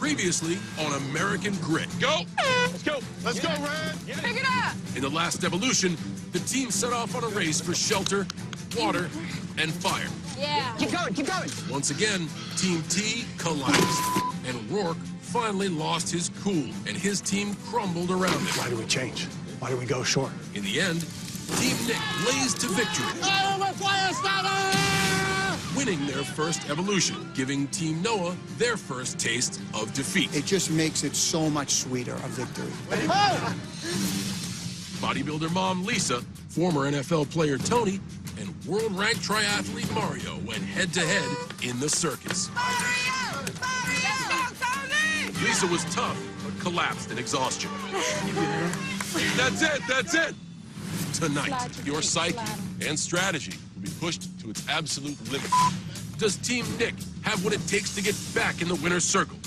Previously on American Grit. Go! Let's go! Let's go, Red! Pick it up! In the last evolution, the team set off on a race for shelter, water, and fire. Yeah. Keep going, keep going. Once again, Team T collapsed, and Rourke finally lost his cool, and his team crumbled around it. Why do we change? Why do we go short? In the end, Team Nick blazed to victory, winning their first evolution, giving Team Noah their first taste of defeat. It just makes it so much sweeter, a victory. Bodybuilder mom Lisa, former NFL player Tony, and world-ranked triathlete Mario went head-to-head in the circus. Mario! Mario! Tony! Lisa was tough, but collapsed in exhaustion. That's it, that's it! Tonight, your psyche and strategy will be pushed to its absolute limit. Does Team Nick have what it takes to get back in the winner's circle?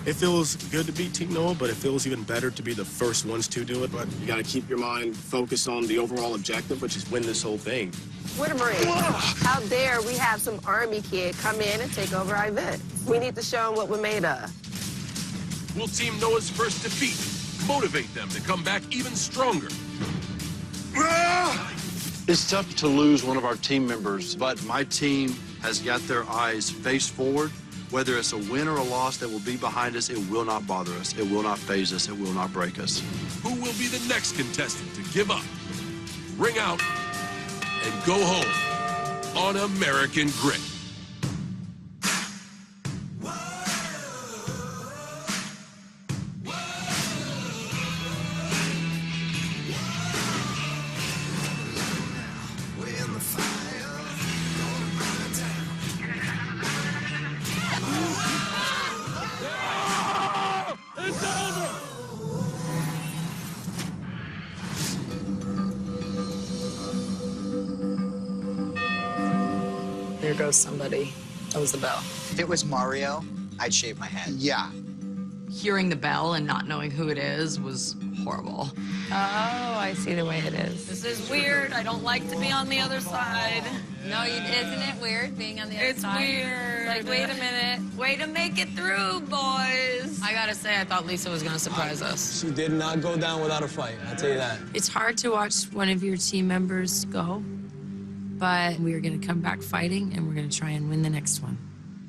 It feels good to beat Team Noah, but it feels even better to be the first ones to do it. But you got to keep your mind focused on the overall objective, which is win this whole thing. What a Marine. How dare we have some Army kid come in and take over our event? We need to show them what we're made of. Will Team Noah's first defeat motivate them to come back even stronger? It's tough to lose one of our team members, but my team has got their eyes face forward. Whether it's a win or a loss that will be behind us, it will not bother us. It will not faze us. It will not break us. Who will be the next contestant to give up, ring out, and go home on American Grit? There goes somebody. That was the bell. If it was Mario, I'd shave my head. Yeah. Hearing the bell and not knowing who it is was horrible. Oh, I see the way it is. This is weird. I don't like to be on the other side. No, isn't it weird being on the other It's side? weird. Like, wait a minute. Way to make it through, boys. I gotta say, I thought Lisa was gonna surprise us. She did not go down without a fight, I'll tell you that. It's hard to watch one of your team members go, but we are going to come back fighting, and we're going to try and win the next one.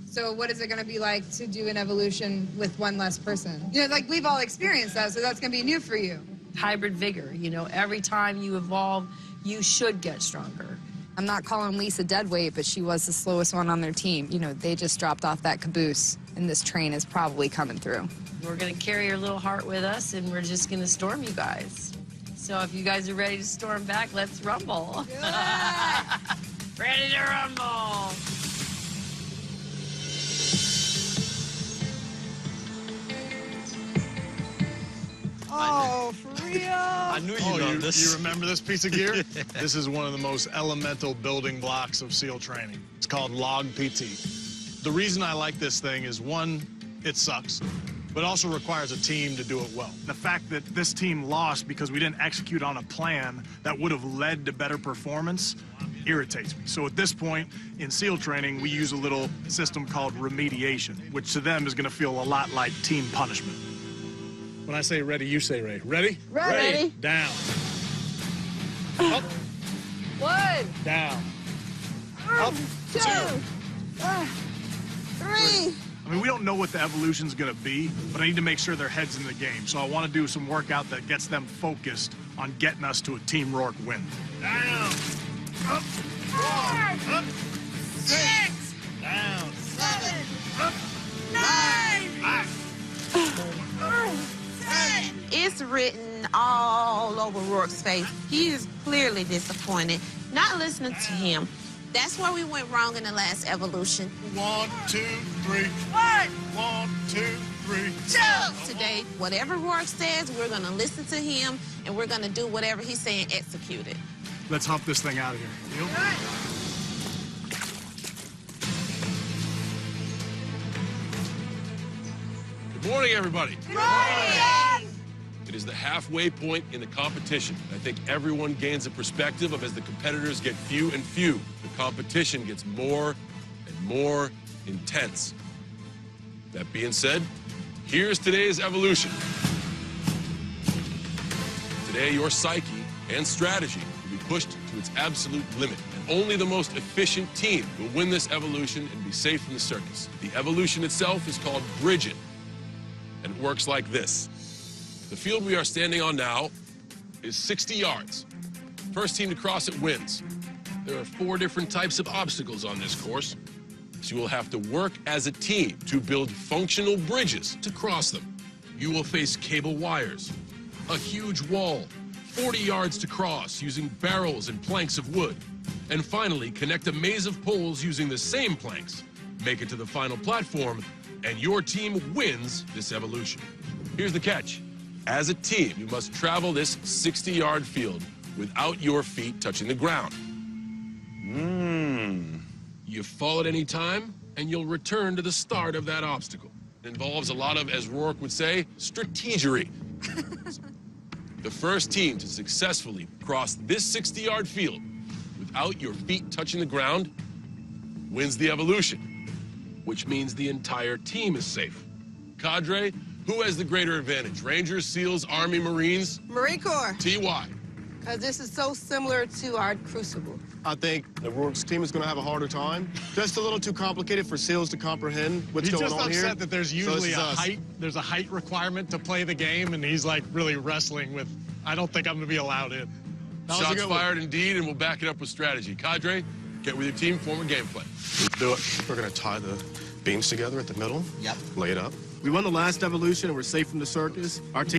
So what is it going to be like to do an evolution with one less person? You know, like we've all experienced that, so that's going to be new for you. Hybrid vigor, you know, every time you evolve, you should get stronger. I'm not calling Lisa dead weight, but she was the slowest one on their team. You know, they just dropped off that caboose, and this train is probably coming through. We're going to carry your little heart with us, and we're just going to storm you guys. So if you guys are ready to storm back, let's rumble. Ready to rumble. Oh, for real? I knew you loved this. You remember this piece of gear? This is one of the most elemental building blocks of SEAL training. It's called Log PT. The reason I like this thing is, one, it sucks, but also requires a team to do it well. The fact that this team lost because we didn't execute on a plan that would have led to better performance irritates me. So at this point in SEAL training, we use a little system called remediation, which to them is going to feel a lot like team punishment. When I say ready, you say ready. Ready? Ready. Down. Up. 1, Down. 2, 3. I mean, we don't know what the evolution's gonna be, but I need to make sure their head's in the game. So I want to do some workout that gets them focused on getting us to a Team Rourke win. Down. Up. 4. Up. 6. Down. 7. Up. 9. 10. It's written all over Rourke's face. He is clearly disappointed. Not listening to him. That's where we went wrong in the last evolution. 1, 2, 3. 1, 2, 3. Today, whatever Rourke says, we're going to listen to him, and we're going to do whatever he's saying, execute it. Let's hump this thing out of here. Deal? Good morning, everybody. Good morning! It is the halfway point in the competition. I think everyone gains a perspective of as the competitors get few and few, the competition gets more and more intense. That being said, Here's today's evolution. Today, your psyche and strategy will be pushed to its absolute limit. And only the most efficient team will win this evolution and be safe from the circus. The evolution itself is called bridging, and it works like this. The field we are standing on now is 60 yards. First team to cross it wins. There are 4 different types of obstacles on this course, so you will have to work as a team to build functional bridges to cross them. You will face cable wires, a huge wall, 40 yards to cross using barrels and planks of wood, and finally connect a maze of poles using the same planks. Make it to the final platform, and your team wins this evolution. Here's the catch. As a team, you must travel this 60-yard field without your feet touching the ground. You fall at any time, and you'll return to the start of that obstacle. It involves a lot of, as Rourke would say, strategery. The first team to successfully cross this 60-yard field without your feet touching the ground wins the evolution, which means the entire team is safe. Cadre, who has the greater advantage? Rangers, SEALs, Army, Marines? Marine Corps. TY. Because this is so similar to our Crucible. I think the Rourke's team is going to have a harder time. Just a little too complicated for SEALs to comprehend what's going on here. He's just upset that there's usually So there's a height requirement to play the game, and he's like really wrestling with, I don't think I'm going to be allowed in. Shots fired indeed, and we'll back it up with strategy. Cadre, get with your team, form a game plan. Let's do it. We're going to tie the beams together at the middle. Yep. Lay it up. We won the last evolution, and we're safe from the circus. Our team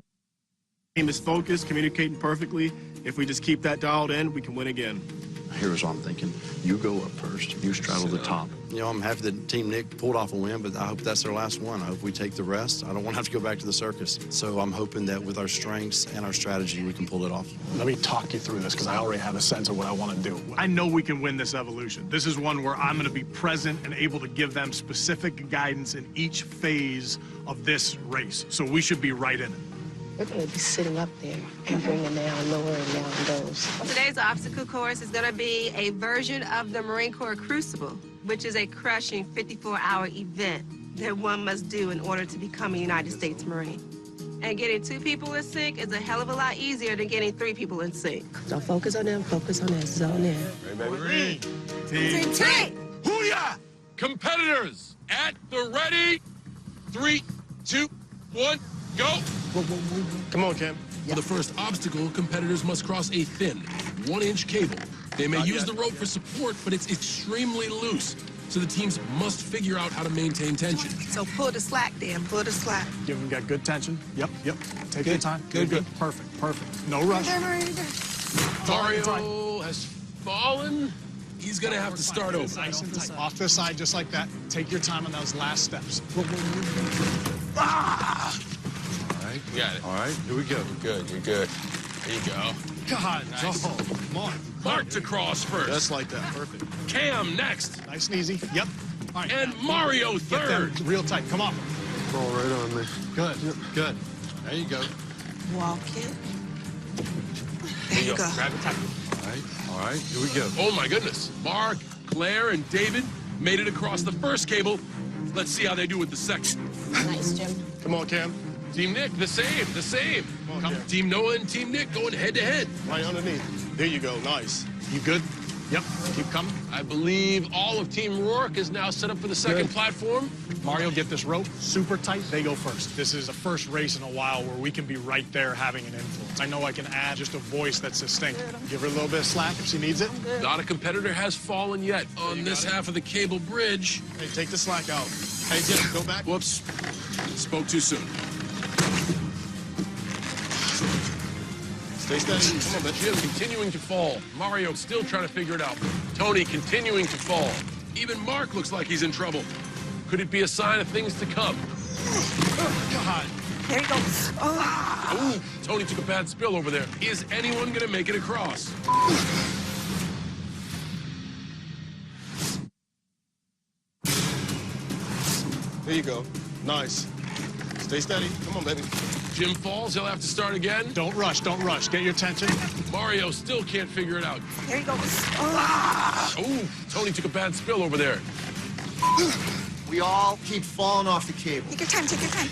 is focused, communicating perfectly. If we just keep that dialed in, we can win again. Here's what I'm thinking. You go up first. You straddle the top. You know, I'm happy that Team Nick pulled off a win, but I hope that's their last one. I hope we take the rest. I don't want to have to go back to the circus. So I'm hoping that with our strengths and our strategy, we can pull it off. Let me talk you through this, because I already have a sense of what I want to do. I know we can win this evolution. This is one where I'm going to be present and able to give them specific guidance in each phase of this race. So we should be right in it. We're going to be sitting up there and bringing down, lowering down those. Today's obstacle course is going to be a version of the Marine Corps Crucible, which is a crushing 54-hour event that one must do in order to become a United States Marine. And getting 2 people in sync is a hell of a lot easier than getting 3 people in sync. Don't focus on them, focus on that zone in. Marine Team. Hoo-yah! Competitors, at the ready. 3, 2, 1, go. Come on, Cam. For the first obstacle, competitors must cross a thin, 1-inch cable. They may use the rope for support, but it's extremely loose, so the teams must figure out how to maintain tension. So pull the slack, Dan, pull the slack. Give them got good tension. Yep. Take your time. Good. Perfect. No rush. Mario has fallen. He's gonna have to start over. Nice and tight. Off to the side, just like that. Take your time on those last steps. You got it. All right, here we go. You're good. There you go. God, Nice. Mark to cross first. Just like that. Perfect. Cam next. Nice and easy. Yep. All right. And Mario Get them third. real tight. Come on. Roll right on me. Good. Good. There you go. Walk it. There you go. Grab it tight. All right, here we go. Oh my goodness. Mark, Claire, and David made it across the first cable. Let's see how they do with the second. Nice, Jim. Come on, Cam. Team Nick, the same. Come on, Cam. Team Noah and Team Nick going head to head. Right underneath. There you go. Nice. You good? Yep. Keep coming. I believe all of Team Rourke is now set up for the second platform. Mario, get this rope super tight. They go first. This is the first race in a while where we can be right there having an influence. I know I can add just a voice that's distinct. Give her a little bit of slack if she needs it. Not a competitor has fallen yet on this half of the cable bridge. Hey, take the slack out. Hey, Jim, go back. Whoops. Spoke too soon. Stay steady. Come on, man. Jim continuing to fall. Mario still trying to figure it out. Tony continuing to fall. Even Mark looks like he's in trouble. Could it be a sign of things to come? God. There he goes. Ooh, Tony took a bad spill over there. Is anyone going to make it across? There you go. Nice. Stay steady. Come on, baby. Jim falls. He'll have to start again. Don't rush. Get your tension. Mario still can't figure it out. There he goes. Ooh, Tony took a bad spill over there. We all keep falling off the cable. Take your time.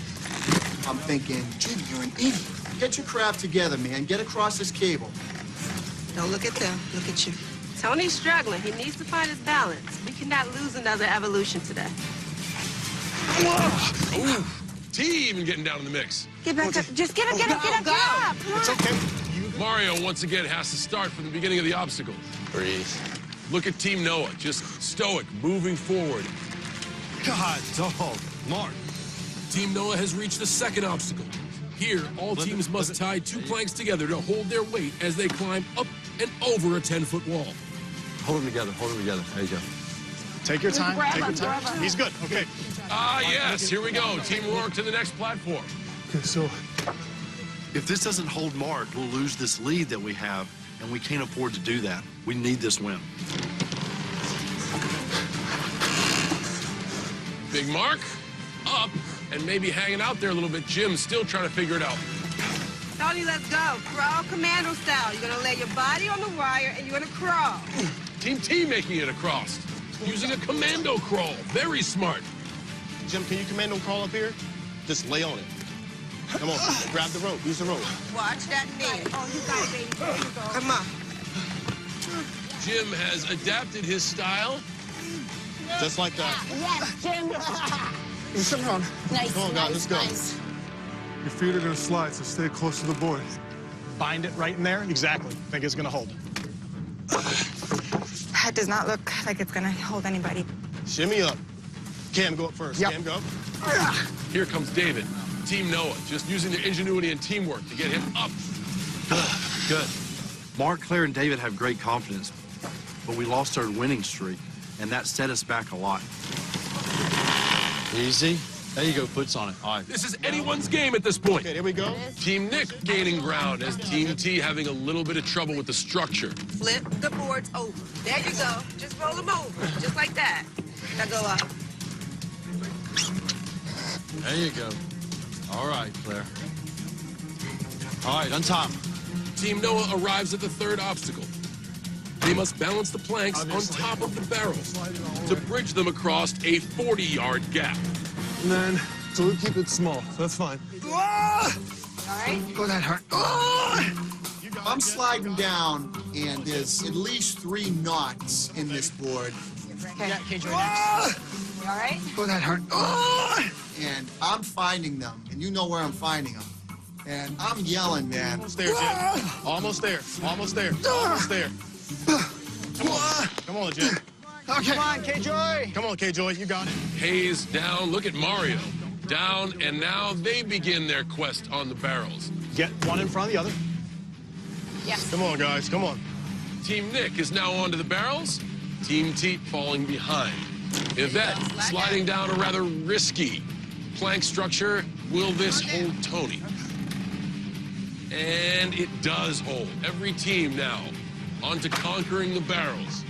I'm thinking, Jim, you're an idiot. Get your crap together, man. Get across this cable. Don't look at them. Look at you. Tony's struggling. He needs to find his balance. We cannot lose another evolution today. Ooh, T even getting down in the mix. Get back up. Just get up, get up, get up, get up. It's okay. Mario once again has to start from the beginning of the obstacle. Breathe. Look at Team Noah, just stoic, moving forward. God, dog. Mark. Team Noah has reached the second obstacle. Here, all teams must tie 2 planks together to hold their weight as they climb up and over a 10-foot wall. Hold them together. Hold them together. There you go. Take your time. Take your time. He's good. Okay. Ah, yes. Here we go. Team Rourke to the next platform. Okay, so If this doesn't hold Mark, we'll lose this lead that we have, and we can't afford to do that. We need this win. Big Mark, up, and maybe hanging out there a little bit. Jim's still trying to figure it out. Tony, let's go. Crawl commando style. You're gonna lay your body on the wire and you're gonna crawl. Team T making it across, using a commando crawl. Very smart. Jim, can you commando crawl up here? Just lay on it. Come on, grab the rope. Use the rope. Watch that knee. Oh, you got it, baby. There you go. Come on. Jim has adapted his style. Just like that. Yes, Jim. There's something wrong. Nice. Come on, guys, let's go. Nice. Your feet are going to slide, so stay close to the board. bind it right in there. Exactly. Think it's going to hold. That does not look like it's going to hold anybody. Shimmy up. Cam, go up first. Yep. Cam, go. Here comes David. Team Noah, just using their ingenuity and teamwork to get him up. Good. Mark, Claire, and David have great confidence, but we lost our winning streak, and that set us back a lot. Easy. There you go, puts on it. All right. This is anyone's game at this point. Okay, there we go. Team Nick gaining ground as Team T having a little bit of trouble with the structure. Flip the boards over. There you go. Just roll them over, just like that. Now go up. There you go. All right, Claire. All right, untie 'em. Team Noah arrives at the third obstacle. They must balance the planks on top of the barrels to bridge them across a 40-yard gap. And then, so we keep it small, so that's fine. All right. Oh, that hurt. Oh! I'm sliding down, and there's at least 3 knots in this board. Okay. Yeah, KJ, next. All right. Oh, that hurt. Oh! And I'm finding them, and you know where I'm finding them. And I'm yelling, man. Almost there, Jim. Almost there. Almost there. Almost there. Come on. Come on, Jim. Okay. Come on, K-Joy. Come on, K-Joy. You got it. Hayes down. Look at Mario. Down, and now they begin their quest on the barrels. Get one in front of the other. Yes. Come on, guys. Come on. Team Nick is now onto the barrels. Team T falling behind. Yvette sliding down a rather risky plank structure. Will this hold Tony? And it does hold. Every team now onto conquering the barrels.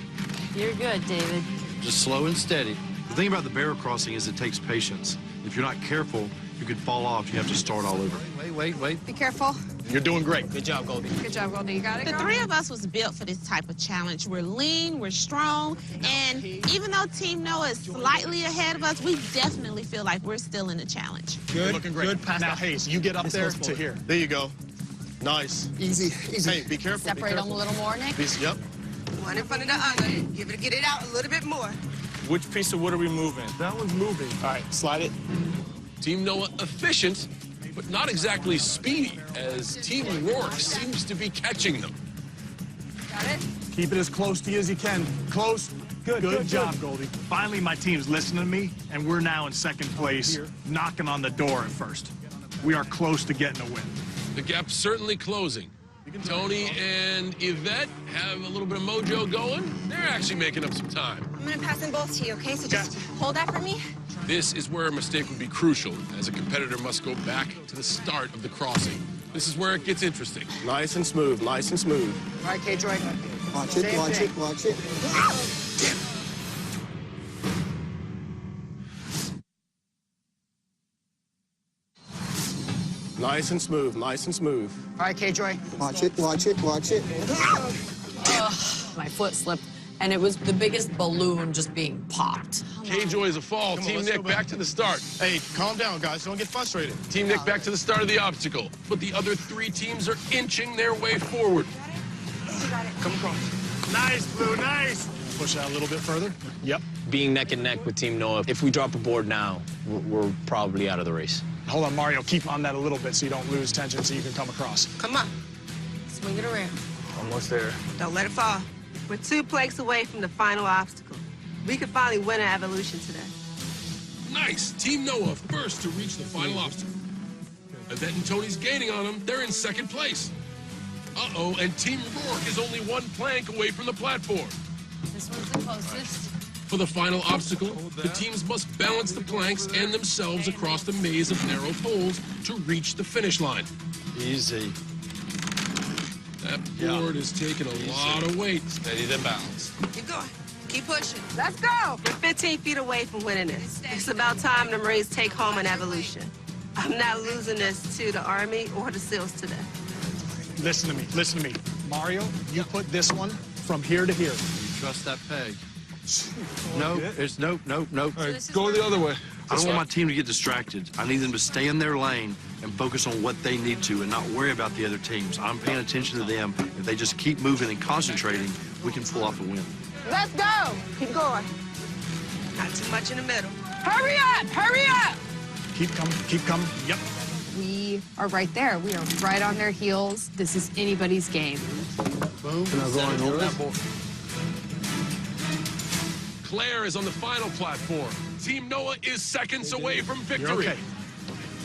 You're good, David. Just slow and steady. The thing about the barrel crossing is it takes patience. If you're not careful, you could fall off. You have to start all over. Wait. Be careful. You're doing great. Good job, Goldie. Good job, Goldie. You got it, The girl? 3 of us was built for this type of challenge. We're lean, we're strong, and even though Team Noah is slightly ahead of us, we definitely feel like we're still in the challenge. You're looking great. Good. Now, Hayes, you get up there to here. There you go. Nice. Easy. Hey, be careful. Separate be them careful. a little more, Nick. Yep. One in front of the other. Get it out a little bit more. Which piece of wood are we moving? That one's moving. All right, slide it. Team Noah efficient, but not exactly speedy, as Team Rourke seems to be catching them. Got it? Keep it as close to you as you can. Close. Good job, Goldie. Finally, my team's listening to me, and we're now in second place, knocking on the door at first. We are close to getting a win. The gap's certainly closing. Tony and Yvette have a little bit of mojo going. They're actually making up some time. I'm going to pass them both to you, okay? So just hold that for me. This is where a mistake would be crucial, as a competitor must go back to the start of the crossing. This is where it gets interesting. Nice and smooth. Nice and smooth. All right, K-Joy. Watch it, watch it, watch it. Damn. Nice and smooth. Nice and smooth. All right, K-Joy. Watch it, watch it, watch it. My foot slipped And it was the biggest balloon just being popped. K-Joy is a fall. Team Nick, back to the start. Hey, calm down, guys. Don't get frustrated. Team Nick back to the start of the obstacle. But the other 3 teams are inching their way forward. Come across. Nice, Blue, nice. Push out a little bit further. Yep. Being neck and neck with Team Noah, if we drop a board now, we're probably out of the race. Hold on, Mario. Keep on that a little bit so you don't lose tension so you can come across. Come on. Swing it around. Almost there. Don't let it fall. We're 2 planks away from the final obstacle. We could finally win an evolution today. Nice. Team Noah first to reach the final obstacle. Yvette and Tony's gaining on them. They're in 2nd place. Uh-oh, and Team Rourke is only 1 plank away from the platform. This one's the closest. For the final obstacle, the teams must balance the planks and themselves across the maze of narrow poles to reach the finish line. Easy. That board is taking a lot of weight. Steady the balance. Keep going. Keep pushing. Let's go. We're 15 feet away from winning this. It's about time the Marines take home an evolution. I'm not losing this to the Army or the SEALs today. Listen to me. Listen to me. Mario, you put this one from here to here. Trust that peg. Nope, it's nope, nope, nope. All right, go the other way. I don't want my team to get distracted. I need them to stay in their lane and focus on what they need to and not worry about the other teams. I'm paying attention to them. If they just keep moving and concentrating, we can pull off a win. Let's go. Keep going. Not too much in the middle. Hurry up! Hurry up! Keep coming. Keep coming. Yep. We are right there. We are right on their heels. This is anybody's game. Boom. Can I go on yours? Claire is on the final platform. Team Noah is seconds away from victory. You're okay.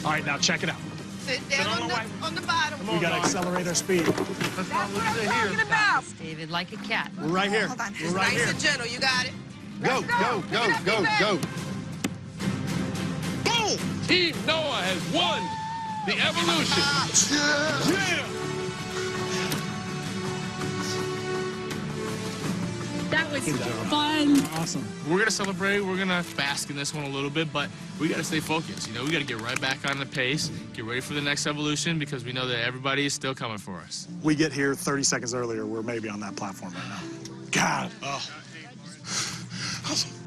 All right, now check it out. Sit down on the bottom. We got to accelerate our speed. That's what I'm talking about. David, like a cat. We're right here. Hold on. We're right nice here. and gentle. You got it. Go, go, go, go, go. Boom! Team Noah has won the evolution. Yeah. That was fun. Awesome. We're going to celebrate. We're going to bask in this one a little bit, but we got to stay focused. You know, we got to get right back on the pace, get ready for the next evolution because we know that everybody is still coming for us. We get here 30 seconds earlier. We're maybe on that platform right now. God. Oh.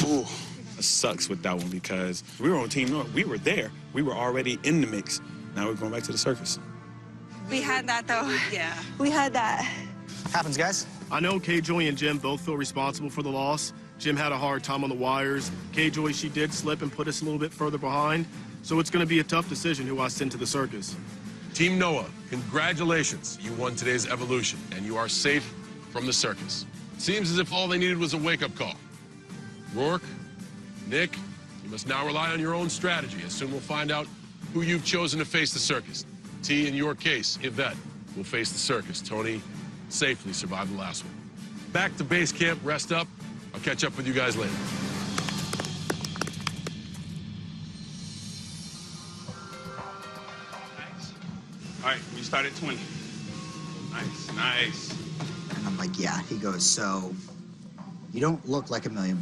Ooh, it sucks with that one because we were on Team North. We were there. We were already in the mix. Now we're going back to the circus. We had that, though. Yeah. We had that. Happens, guys. I know K-Joy and Jim both feel responsible for the loss. Jim had a hard time on the wires. K-Joy, she did slip and put us a little bit further behind. So it's going to be a tough decision who I send to the circus. Team Noah, congratulations. You won today's evolution, and you are safe from the circus. Seems as if all they needed was a wake-up call. Rourke, Nick, you must now rely on your own strategy, as soon we'll find out who you've chosen to face the circus. T, in your case, Yvette, will face the circus. Tony safely survived the last one. Back to base camp, rest up. I'll catch up with you guys later. All right, we start at 20. Nice, nice. And I'm like, yeah. He goes, so you don't look like $1 million.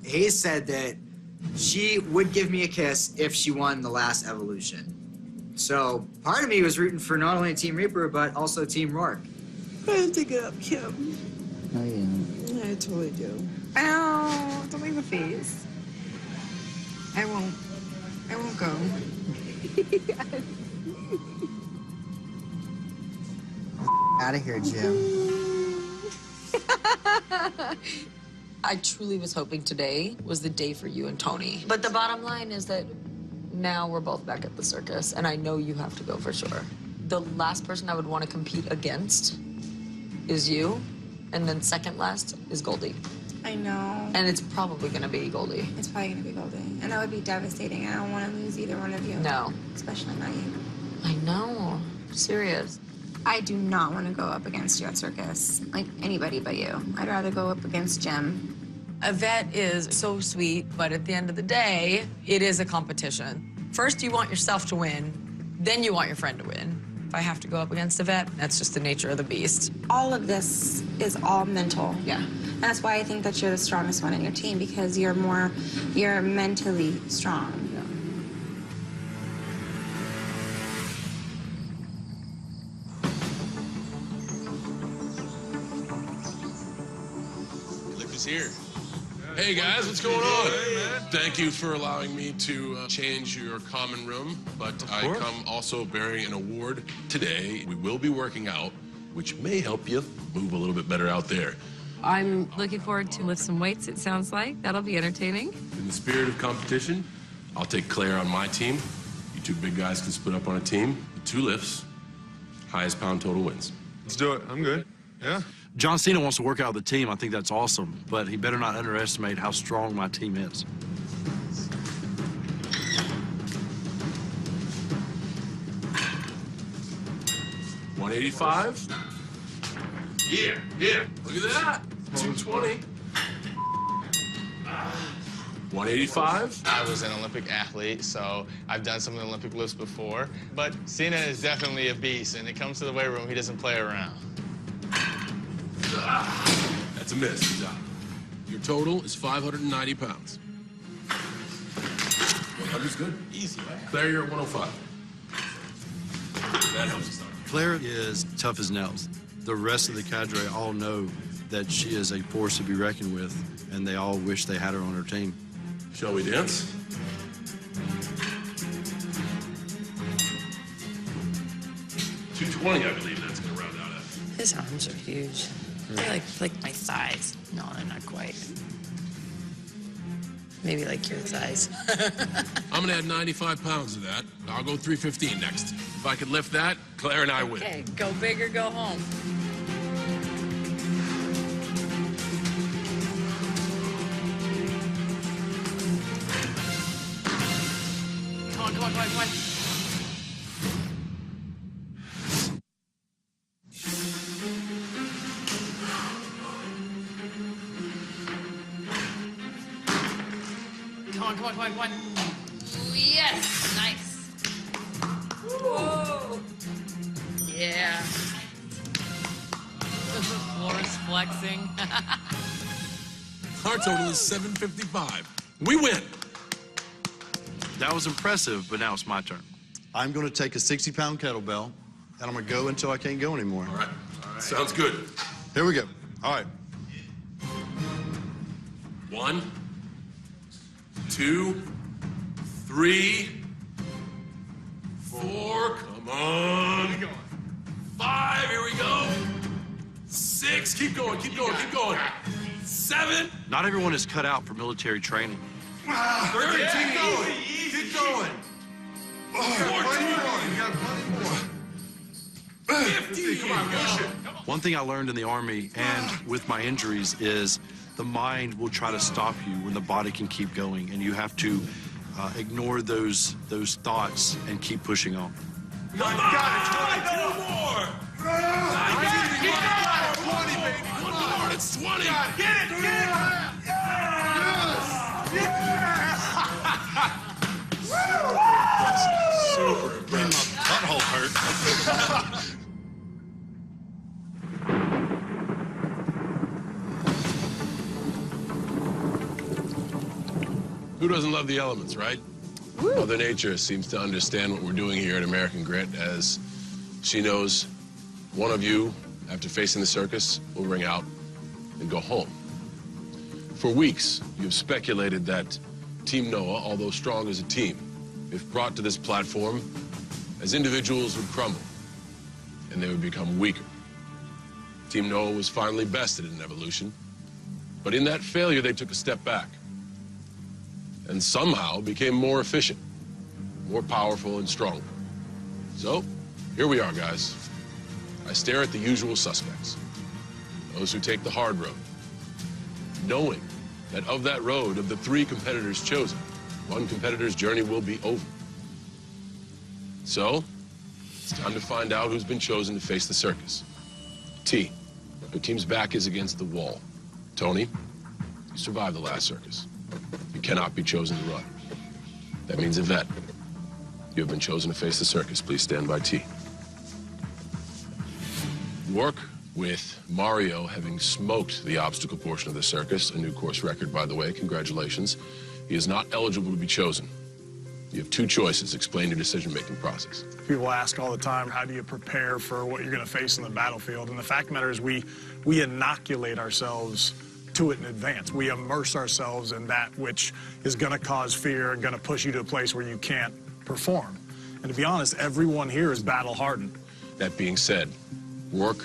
Hayes said that she would give me a kiss if she won the last evolution. So part of me was rooting for not only Team Reaper, but also Team Rourke. I have to get up, Kim. No, you didn't. I totally do. Ow, don't make the face. I won't go. Out of here, Jim. I truly was hoping today was the day for you and Tony. But the bottom line is that now we're both back at the circus, and I know you have to go for sure. The last person I would want to compete against is you, and then second last is Goldie. I know. And it's probably going to be Goldie. It's probably going to be Goldie. And that would be devastating. I don't want to lose either one of you. No. Especially not you. I know. Serious. I do not want to go up against you at circus. Like anybody but you. I'd rather go up against Jim. Yvette is so sweet, but at the end of the day, it is a competition. First, you want yourself to win, then you want your friend to win. If I have to go up against Yvette, that's just the nature of the beast. All of this is all mental. Yeah. And that's why I think that you're the strongest one in your team, because you're mentally strong. Yeah. here. Hey guys, what's going on? Thank you for allowing me to change your common room, but I come also bearing an award today. We will be working out, which may help you move a little bit better out there. I'm looking forward to lift some weights, it sounds like. That'll be entertaining. In the spirit of competition, I'll take Claire on my team. You two big guys can split up on a team. 2 lifts, highest pound total wins. Let's do it. I'm good. Yeah. John Cena wants to work out with the team. I think that's awesome, but he better not underestimate how strong my team is. $185. Yeah. Look at that. 220. 185. I was an Olympic athlete, so I've done some of the Olympic lifts before. But Cena is definitely a beast. When it comes to the weight room, he doesn't play around. That's a miss. He's out. Your total is 590 pounds. 100's good. Easy, right? Claire, you're at 105. That helps us out. Claire is tough as nails. The rest of the cadre all know that she is a force to be reckoned with, and they all wish they had her on her team. Shall we dance? $220, I believe that's going to round out at. His arms are huge. They're like my thighs. No, they're not quite. Maybe like your thighs. I'm going to add 95 pounds to that. I'll go 315 next. If I could lift that, Claire and I win. Okay, go big or go home. Come on. Come on. Yes, nice. Whoa. Yeah. The floor is flexing. Our total is 755. We win. That was impressive, but now it's my turn. I'm going to take a 60-pound kettlebell, and I'm going to go until I can't go anymore. All right. Sounds good. Here we go. All right. 1, 2, 3, 4. Come on. 5. Here we go. 6. Keep going. 7. Not everyone is cut out for military training. 13. Keep going. 14. 15. Come on, push it. One thing I learned in the Army and with my injuries is the mind will try to stop you when the body can keep going, and you have to ignore those thoughts and keep pushing on. Come on! 2 more! Keep going! 20, baby! 1 more! It's 20! Get it! Super impressive. My butthole hurt. Who doesn't love the elements, right? Mother Nature seems to understand what we're doing here at American Grit, as she knows one of you, after facing the circus, will ring out and go home. For weeks, you've speculated that Team Noah, although strong as a team, if brought to this platform, as individuals would crumble, and they would become weaker. Team Noah was finally bested in evolution, but in that failure, they took a step back and somehow became more efficient, more powerful and stronger. So, here we are, guys. I stare at the usual suspects, those who take the hard road, knowing that of that road, of the 3 competitors chosen, 1 competitor's journey will be over. So, it's time to find out who's been chosen to face the circus. T, your team's back is against the wall. Tony, you survived the last circus. You cannot be chosen to run. That means Yvette, you have been chosen to face the circus. Please stand by T. Work with Mario having smoked the obstacle portion of the circus, a new course record, by the way. Congratulations. He is not eligible to be chosen. You have 2 choices. Explain your decision-making process. People ask all the time, how do you prepare for what you're going to face in the battlefield? And the fact of the matter is we inoculate ourselves to it in advance. We immerse ourselves in that which is going to cause fear and going to push you to a place where you can't perform. And to be honest, everyone here is battle hardened. That being said, Rourke,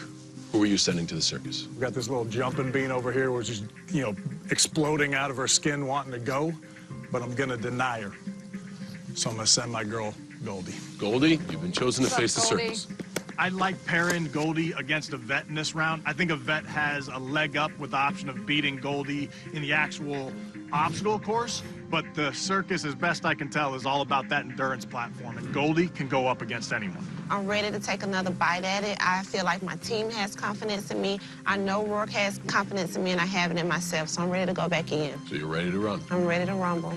who are you sending to the circus? We've got this little jumping bean over here, which is, you know, exploding out of her skin, wanting to go, but I'm going to deny her. So I'm going to send my girl, Goldie. Goldie, you've been chosen to face the circus. I'd like pairing Goldie against a vet in this round. I think a vet has a leg up with the option of beating Goldie in the actual obstacle course, but the circus, as best I can tell, is all about that endurance platform, and Goldie can go up against anyone. I'm ready to take another bite at it. I feel like my team has confidence in me. I know Rourke has confidence in me, and I have it in myself, so I'm ready to go back in. So you're ready to run? I'm ready to rumble.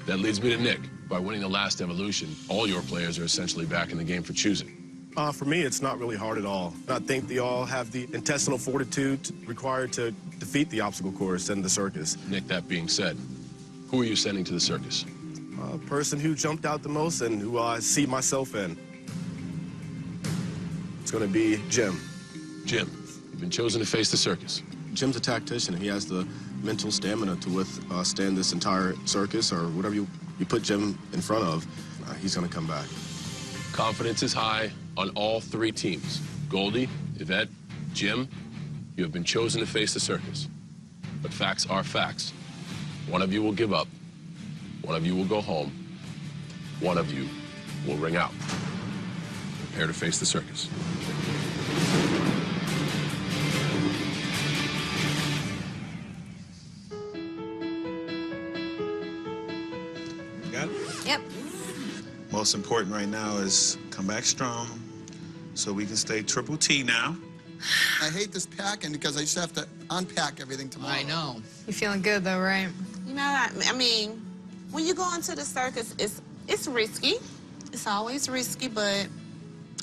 That leads me to Nick. By winning the last evolution, all your players are essentially back in the game for choosing. For me, it's not really hard at all. I think they all have the intestinal fortitude required to defeat the obstacle course and the circus. Nick, that being said, who are you sending to the circus? A person who jumped out the most and who I see myself in. It's going to be Jim. Jim, you've been chosen to face the circus. Jim's a tactician. He has the mental stamina to withstand this entire circus or whatever you put Jim in front of. He's going to come back. Confidence is high on all three teams. Goldie, Yvette, Jim, you have been chosen to face the circus. But facts are facts. One of you will give up. One of you will go home. One of you will ring out. Prepare to face the circus. Got it? Yep. Most important right now is come back strong so we can stay triple T now. I hate this packing because I just have to unpack everything tomorrow. I know. You feeling good though, right? You know, I mean, when you go into the circus, it's risky. It's always risky, but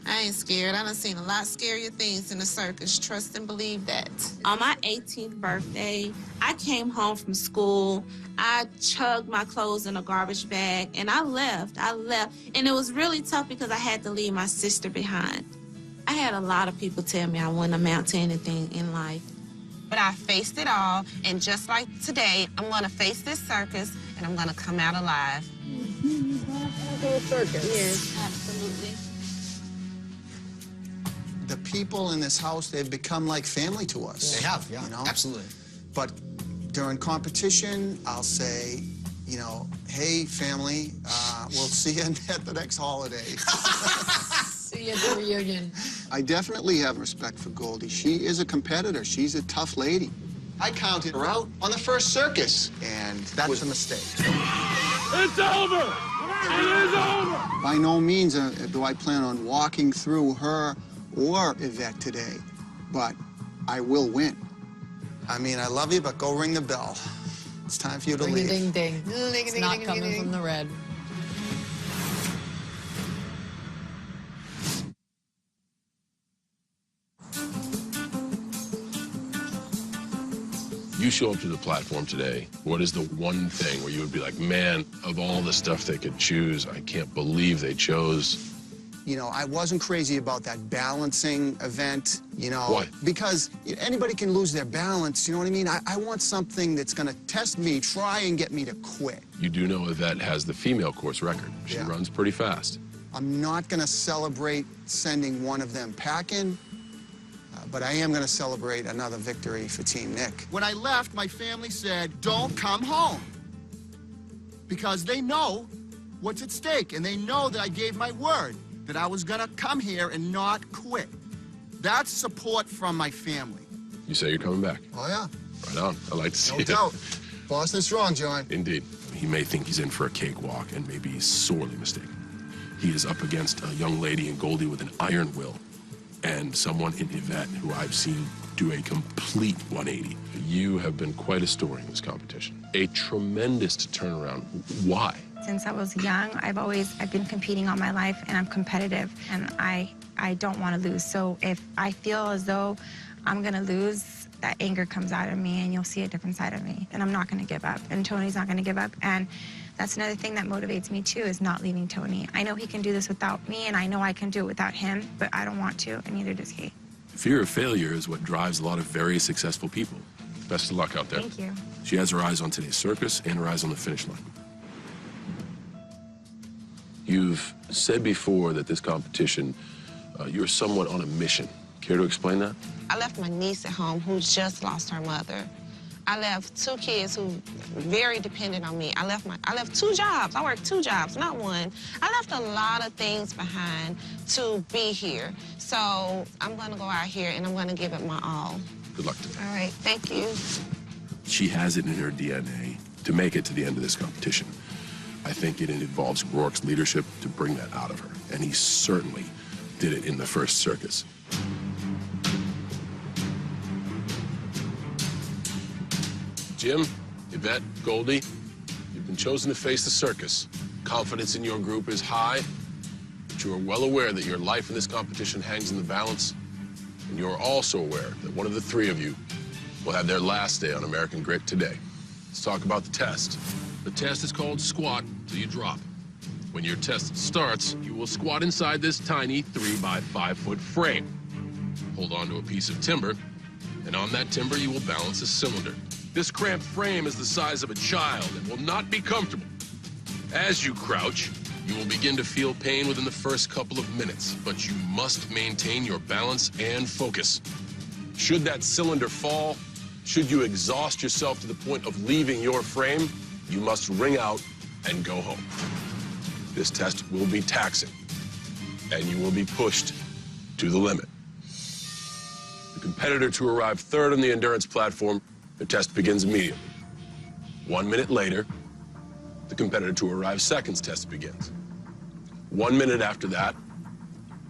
I ain't scared. I done seen a lot scarier things in the circus. Trust and believe that. On my 18th birthday, I came home from school. I chugged my clothes in a garbage bag, and I left. And it was really tough because I had to leave my sister behind. I had a lot of people tell me I wouldn't amount to anything in life. But I faced it all, and just like today, I'm gonna face this circus, and I'm gonna come out alive. Circus. Yes, absolutely. The people in this house, they've become like family to us. They have, yeah, you know? absolutely. But during competition, I'll say, you know, hey, family, we'll see you at the next holiday. See you at the reunion. I definitely have respect for Goldie. She is a competitor. She's a tough lady. I counted her out on the first circus, and that was a mistake. It's over! It is over! By no means do I plan on walking through her or Yvette today, but I will win. I mean, I love you, but go ring the bell. It's time for you to leave. Ding, ding. It's not coming from the red. You show up to the platform today, what is the one thing where you would be like, man, of all the stuff they could choose, I can't believe they chose? You know, I wasn't crazy about that balancing event, you know. Why? Because anybody can lose their balance, you know what I mean? I want something that's gonna test me, try and get me to quit. You do know Yvette has the female course record. She runs pretty fast. I'm not gonna celebrate sending one of them packing, but I am gonna celebrate another victory for Team Nick. When I left, my family said, don't come home. Because they know what's at stake, and they know that I gave my word that I was gonna come here and not quit. That's support from my family. You say you're coming back. Oh, yeah. Right on. I like to see it. No doubt. Boston strong, John. Indeed. He may think he's in for a cakewalk, and maybe he's sorely mistaken. He is up against a young lady in Goldie with an iron will, and someone in Yvette who I've seen do a complete 180. You have been quite a story in this competition. A tremendous turnaround. Why? Since I was young, I've been competing all my life, and I'm competitive, and I don't want to lose. So if I feel as though I'm gonna lose, that anger comes out of me, and you'll see a different side of me. And I'm not gonna give up, and Tony's not gonna give up. And that's another thing that motivates me too, is not leaving Tony. I know he can do this without me, and I know I can do it without him, but I don't want to, and neither does he. Fear of failure is what drives a lot of very successful people. Best of luck out there. Thank you. She has her eyes on today's circus and her eyes on the finish line. You've said before that this competition, you're somewhat on a mission. Care to explain that? I left my niece at home who just lost her mother. I left 2 kids who very dependent on me. I left 2 jobs. I worked 2 jobs, not 1. I left a lot of things behind to be here. So I'm gonna go out here and I'm gonna give it my all. Good luck today. All right, thank you. She has it in her DNA to make it to the end of this competition. I think it involves Rourke's leadership to bring that out of her, and he certainly did it in the first circus. Jim, Yvette, Goldie, you've been chosen to face the circus. Confidence in your group is high, but you are well aware that your life in this competition hangs in the balance, and you are also aware that one of the 3 of you will have their last day on American Grit today. Let's talk about the test. The test is called squat till you drop. When your test starts, you will squat inside this tiny 3 by 5 foot frame. Hold on to a piece of timber, and on that timber you will balance a cylinder. This cramped frame is the size of a child and will not be comfortable. As you crouch, you will begin to feel pain within the first couple of minutes, but you must maintain your balance and focus. Should that cylinder fall, should you exhaust yourself to the point of leaving your frame, you must ring out and go home. This test will be taxing, and you will be pushed to the limit. The competitor to arrive 3rd on the endurance platform, the test begins immediately. 1 minute later, the competitor to arrive 2nd's test begins. 1 minute after that,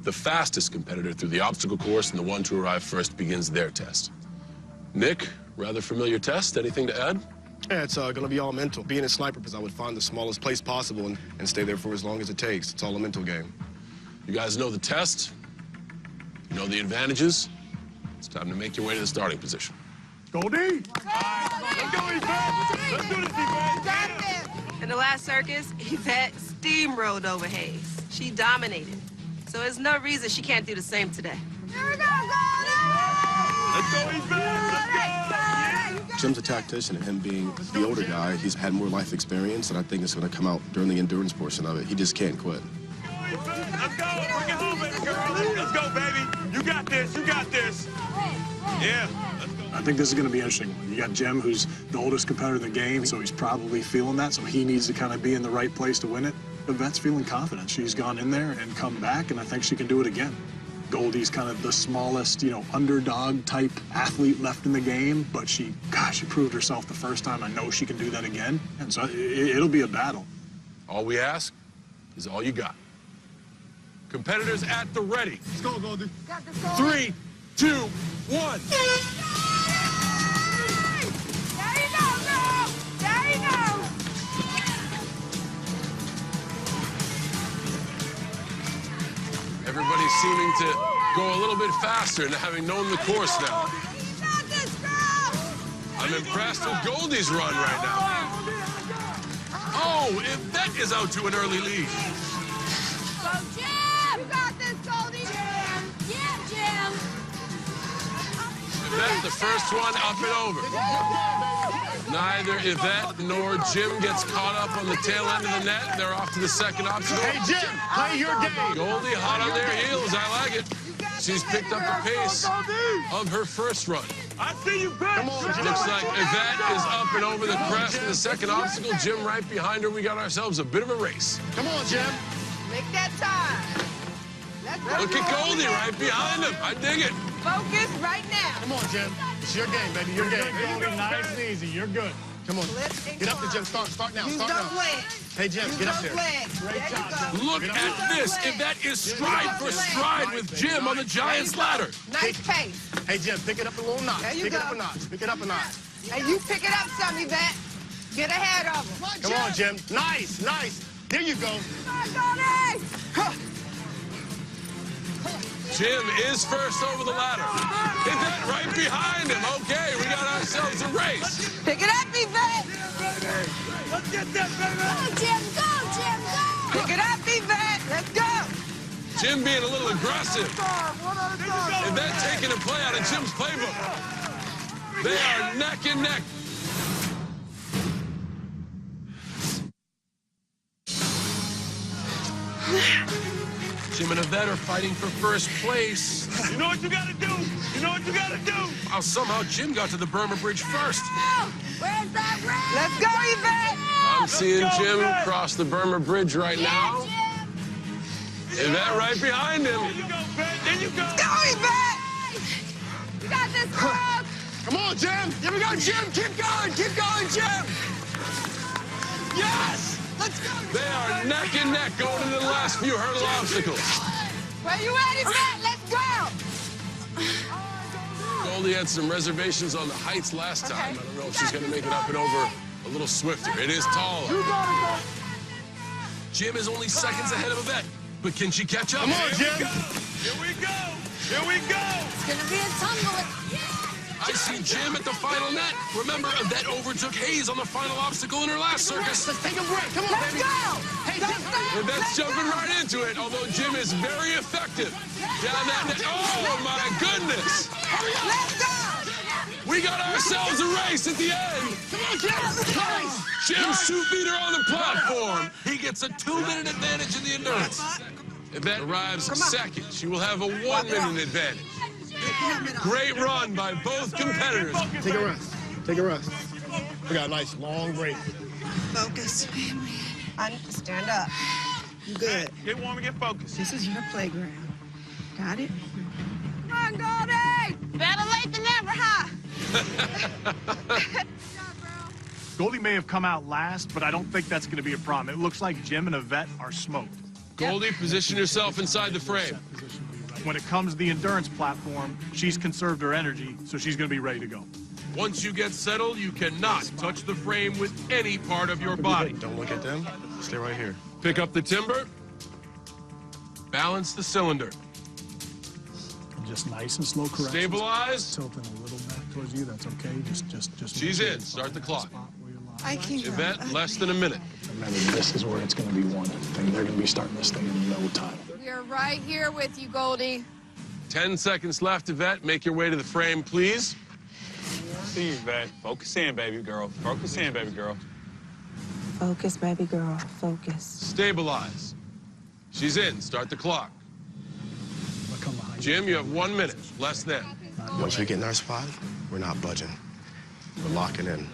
the fastest competitor through the obstacle course and the one to arrive 1st begins their test. Nick, rather familiar test. Anything to add? Yeah, it's going to be all mental. Being a sniper, because I would find the smallest place possible and stay there for as long as it takes. It's all a mental game. You guys know the test. You know the advantages. It's time to make your way to the starting position. Goldie! Let's go, Yvette! Let's do this, Yvette! In the last circus, Yvette steamrolled over Hayes. She dominated. So there's no reason she can't do the same today. Here we go, Goldie! Let's go, Yvette! Let's go! Jim's a tactician, and him being the older guy, he's had more life experience, and I think it's going to come out during the endurance portion of it. He just can't quit. Let's go! Bring it home, baby girl! Let's go, baby! You got this! You got this! Yeah, let's go. I think this is going to be interesting. You got Jim, who's the oldest competitor in the game, so he's probably feeling that, so he needs to kind of be in the right place to win it. Yvette's feeling confident. She's gone in there and come back, and I think she can do it again. Goldie's kind of the smallest, underdog type athlete left in the game, but she proved herself the first time. I know she can do that again, and so it'll be a battle. All we ask is all you got. Competitors at the ready. Let's go, Goldie. 3, 2, 1. There you go, girl! There you go! Everybody's seeming to go a little bit faster and having known the course now. You got this, girl! I'm impressed with Goldie's run right now. Oh, Yvette is out to an early lead. Go, Jim! You got this, Goldie! Jim! Yeah, Jim! Yvette, the first one up and over. Neither Yvette nor Jim gets caught up on the tail end of the net. They're off to the second obstacle. Hey, Jim, play your game. Goldie hot on their heels. I like it. She's picked up the pace of her first run. I see you, bitch! Come on, Jim. Looks like Yvette is up and over the crest of the second obstacle. Jim right behind her. We got ourselves a bit of a race. Come on, Jim. Make that time! Let's go, Look at Goldie right behind him. I dig it. Focus right now! Come on, Jim. It's your game, baby. Your game. Goldie, nice and easy. You're good. Come on. Get up there, Jim. Start now. Use Start those now. legs. Hey, Jim, Use get up those there. legs. There you go. Look at this. Yvette is stride for stride with Jim on the Giants ladder. Nice pace. Hey, Jim, pick it up a little notch. There you Pick it go. up a notch. Pick it up a notch. Hey, you pick it up some, Yvette. Get ahead of him. Come on, Jim. Nice, nice. There you go. Come on, Goldie! Jim is first over the ladder. Yvette right behind him. Okay, we got ourselves a race. Pick it up, Yvette. Let's get that, baby! Go, Jim, go, Jim, go. Pick it up, Yvette. Let's go. Jim being a little aggressive. Yvette taking a play out of Jim's playbook. They are neck and neck. Jim and Yvette are fighting for first place. You know what you gotta do? You know what you gotta do? Wow, somehow Jim got to the Burma Bridge first. Where's that red? Let's go, Yvette! I'm seeing go, Jim Yvette. cross the Burma Bridge right now. Yvette right behind him. There you go, Ben. There you go. Go, Yvette! You got this, girl. Come on, Jim. Here we go, Jim. Keep going, Jim. Yes. Let's go. They are neck and neck going into the last few hurdle obstacles. Where you at, Yvette? Let's go. Goldie had some reservations on the heights last time. I don't know if she's going to make it up and over a little swifter. It is taller. Jim is only seconds ahead of Yvette, but can she catch up? Come on, Jim. Here we go. Here we go. It's gonna be a tumble. I see Jim at the final net. Remember, Yvette overtook Hayes on the final obstacle in her last circus. Let's take a break. Come on, baby. Go. Hey, Jim. Yvette's jumping right into it, although Jim is very effective. Down that net. Oh, my goodness. Let's go. We got ourselves a race at the end. Come on, Jim. Jim's 2 feet are on the platform. He gets a 2-minute advantage in the endurance. Yvette arrives second. She will have a 1-minute advantage. Great run by both competitors. Take a rest. Take a rest. We got a nice long break. Focus. I need to stand up. You good. Get warm and get focused. This is your playground. Got it? Come on, Goldie. Better late than never, huh? Goldie may have come out last, but I don't think that's going to be a problem. It looks like Jim and Yvette are smoked. Goldie, position yourself inside the frame. When it comes to the endurance platform, she's conserved her energy, so she's going to be ready to go. Once you get settled, you cannot touch the frame with any part of your body. Don't look at them. Stay right here. Pick up the timber. Balance the cylinder. Just nice and slow corrections. Stabilize. Tilting a little back towards you. That's okay. Just. She's in. Start the clock. I can't. Yvette, less than a minute. Remember, this is where it's going to be one thing. They're going to be starting this thing in no time. We are right here with you, Goldie. 10 seconds left, Yvette. Make your way to the frame, please. See you, Yvette. Focus in, baby girl. Focus in, baby girl. Focus, baby girl. Focus. Stabilize. She's in. Start the clock. I'll come behind Jim, you have 1 minute. Less than. Once we get in our spot, we're not budging. We're locking in.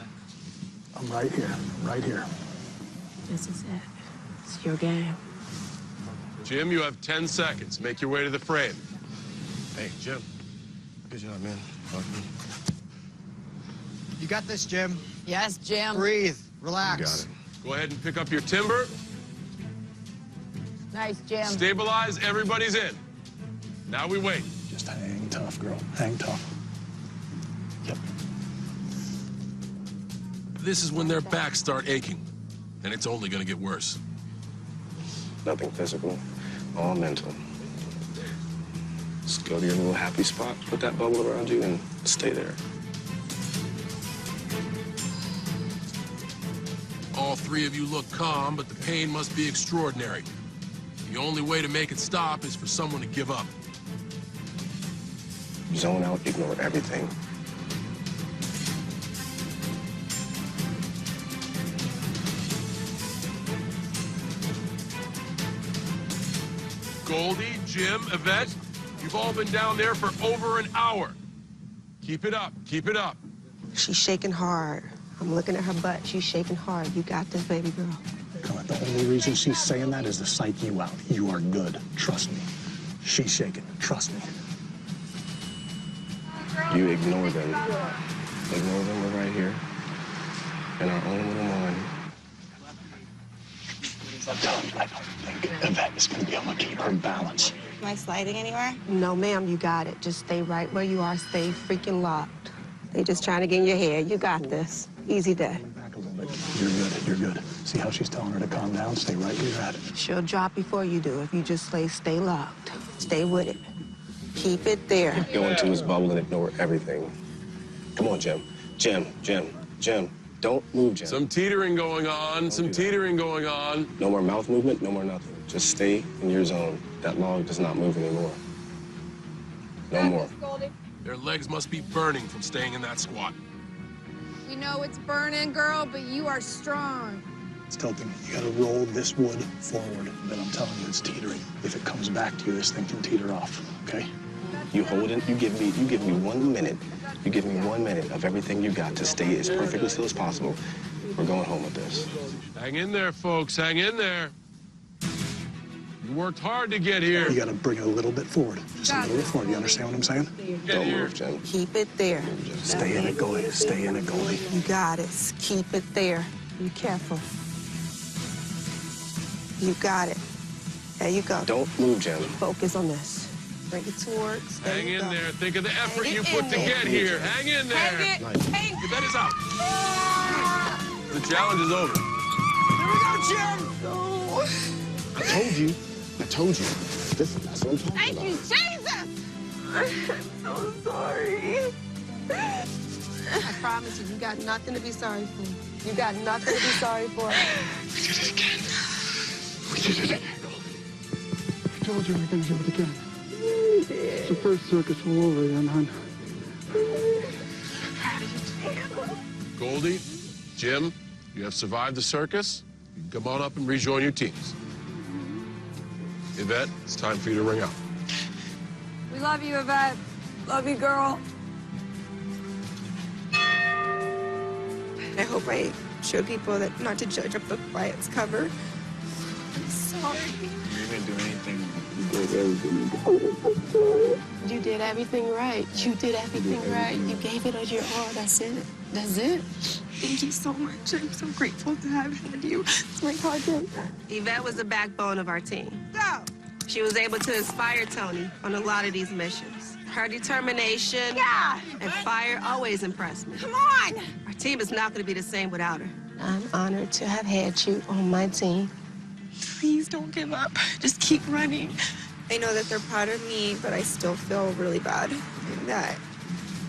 I'm right here. Right here. This is it. It's your game. Jim, you have 10 seconds. Make your way to the frame. Hey, Jim. Good job, man. You got this, Jim. Yes, Jim. Breathe. You Relax. got it. Go ahead and pick up your timber. Nice, Jim. Stabilize. Everybody's in. Now we wait. Just hang tough, girl. Hang tough. Yep. This is when their backs start aching, and it's only going to get worse. Nothing physical, all mental. Just go to your little happy spot, put that bubble around you, and stay there. All 3 of you look calm, but the pain must be extraordinary. The only way to make it stop is for someone to give up. Zone out, ignore everything. Goldie, Jim, Yvette, you've all been down there for over an hour. Keep it up. Keep it up. She's shaking hard. I'm looking at her butt. She's shaking hard. You got this, baby girl. The only reason she's saying that is to psych you out. You are good. Trust me. She's shaking. Trust me. You ignore them. Ignore them, we're right here. In our own little mind. I'm telling you, I don't think Yvette is going to be able to keep her balance. Am I sliding anywhere? No, ma'am, you got it. Just stay right where you are. Stay freaking locked. They just trying to get in your head. You got this. Easy day. Back a little bit. You're good. You're good. See how she's telling her to calm down? Stay right where you're at. She'll drop before you do if you just stay locked. Stay with it. Keep it there. Go into his bubble and ignore everything. Come on, Jim. Jim. Don't move, Jim. Some teetering going on. Some teetering going on. No more mouth movement, no more nothing. Just stay in your zone. That log does not move anymore. No more. Their legs must be burning from staying in that squat. We know it's burning, girl, but you are strong. It's tilting. You gotta roll this wood forward. Then I'm telling you, it's teetering. If it comes back to you, this thing can teeter off, okay? You hold it, you give me 1 minute. You give me 1 minute of everything you got to stay as perfectly still as possible. We're going home with this. Hang in there, folks. Hang in there. You worked hard to get here. You gotta bring it a little bit forward. Just a little bit forward. You understand what I'm saying? Don't move, Jim. Keep it there. Stay in it, goalie. Stay in it, goalie. You got it. Keep it there. Be careful. You got it. There you go. Don't move, Jim. Focus on this. Bring it towards. Hang in there. Think of the effort Hang you it put in to there. get here. Hang in there. Hang it. Hang Your bet is out. The challenge is over. Here we go, Jim. No. I told you. That's what I'm talking Thank about. you, Jesus. I'm so sorry. I promise you, you got nothing to be sorry for. You got nothing to be sorry for. We did it again. We did it again, goalie. I told you we're gonna do it again. It's the first circus all over again, hon. Goldie, Jim, you have survived the circus. You can come on up and rejoin your teams. Yvette, it's time for you to ring out. We love you, Yvette. Love you, girl. I hope I showed people that not to judge a book by its cover. I'm sorry. You didn't do anything. You did everything right. You did everything right. You gave it your all. That's it. That's it. Thank you so much. I'm so grateful to have had you. It's my project. Yvette was the backbone of our team. Go. She was able to inspire Tony on a lot of these missions. Her determination and fire always impressed me. Come on. Our team is not going to be the same without her. I'm honored to have had you on my team. Please don't give up. Just keep running. I know that they're proud of me, but I still feel really bad that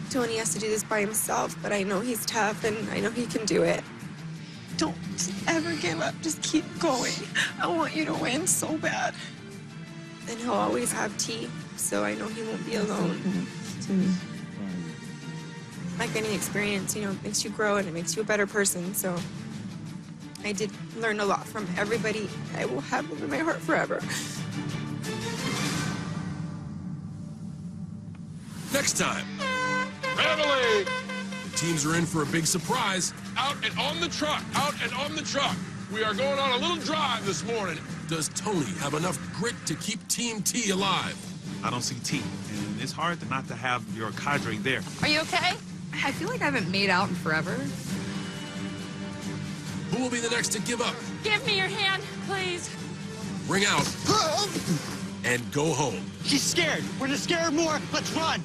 Tony has to do this by himself, but I know he's tough and I know he can do it. Don't ever give up. Just keep going. I want you to win so bad. And he'll always have T, so I know he won't be alone. Like any experience, you know, it makes you grow and it makes you a better person, so I did learn a lot from everybody. I will have them in my heart forever. Next time, Beverly! The teams are in for a big surprise. Out and on the truck. Out and on the truck. We are going on a little drive this morning. Does Tony have enough grit to keep Team T alive? I don't see T, and it's hard not to have your cadre there. Are you okay? I feel like I haven't made out in forever. Who will be the next to give up? Give me your hand, please. Ring out and go home. She's scared. We're gonna scare her more. Let's run.